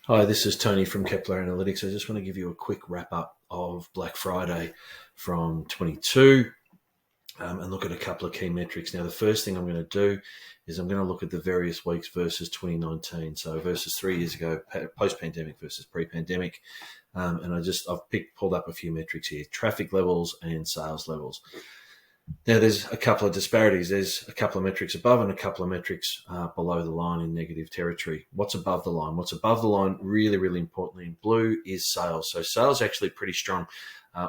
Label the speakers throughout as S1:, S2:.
S1: Hi, this is Tony from Kepler Analytics. I just want to give you a quick wrap up of Black Friday from 22 and look at a couple of key metrics. Now, the first thing I'm going to do is I'm going to look at the various weeks versus 2019. So versus 3 years ago, post-pandemic versus pre-pandemic. And I've pulled up a few metrics here: traffic levels and sales levels. Now, there's a couple of disparities. There's a couple of metrics above and a couple of metrics below the line in negative territory. What's above the line? What's above the line, really, really importantly, in blue is sales. So sales actually pretty strong,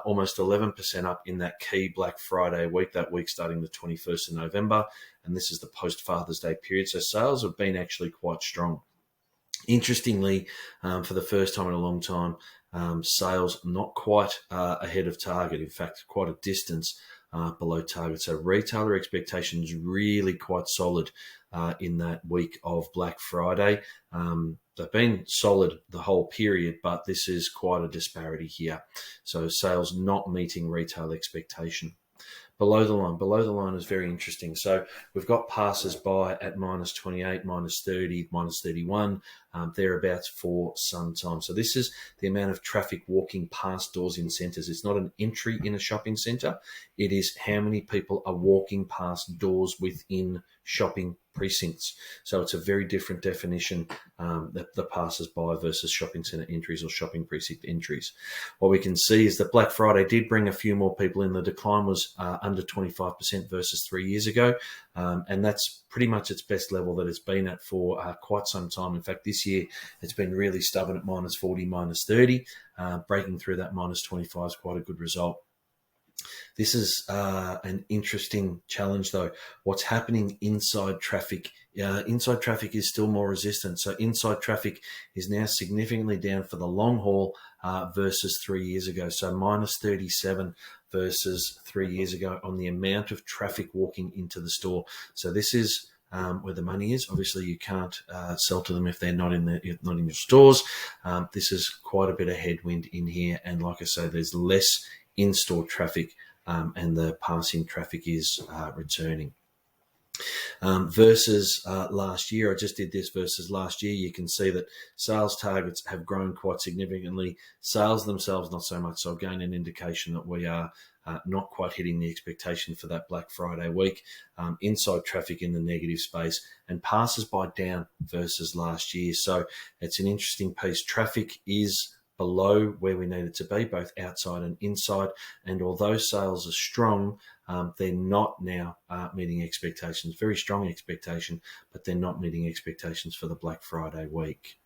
S1: almost 11% up in that key Black Friday week, that week starting the 21st of November. And this is the post-Father's Day period. So sales have been actually quite strong. Interestingly, for the first time in a long time, sales not quite ahead of target. In fact, quite a distance below target. So retailer expectations really quite solid in that week of Black Friday. They've been solid the whole period, but this is quite a disparity here. So sales not meeting retail expectation. Below the line is very interesting. So we've got passers-by at minus 28, minus 30, minus 31, thereabouts for some time. So this is the amount of traffic walking past doors in centres. It's not an entry in a shopping centre. It is how many people are walking past doors within shopping precincts. So it's a very different definition, the passers-by versus shopping centre entries or shopping precinct entries. What we can see is that Black Friday did bring a few more people in. The decline was under 25% versus 3 years ago, and that's pretty much its best level that it's been at for quite some time. In fact, this year it's been really stubborn at minus 40, minus 30. Breaking through that minus 25 is quite a good result. This is an interesting challenge, though. What's happening inside traffic? Inside traffic is still more resistant. So inside traffic is now significantly down for the long haul versus 3 years ago. So minus 37 versus 3 years ago on the amount of traffic walking into the store. So this is where the money is. Obviously, you can't sell to them if they're not in your stores. This is quite a bit of headwind in here, and like I say, there's less in-store traffic, and the passing traffic is returning. Versus last year, I just did this versus last year. You can see that sales targets have grown quite significantly. Sales themselves, not so much. So again, an indication that we are not quite hitting the expectation for that Black Friday week. Inside traffic in the negative space, and passers-by down versus last year. So it's an interesting piece. Traffic is below where we need it to be, both outside and inside. And although sales are strong, they're not now meeting expectations. Very strong expectation, but they're not meeting expectations for the Black Friday week.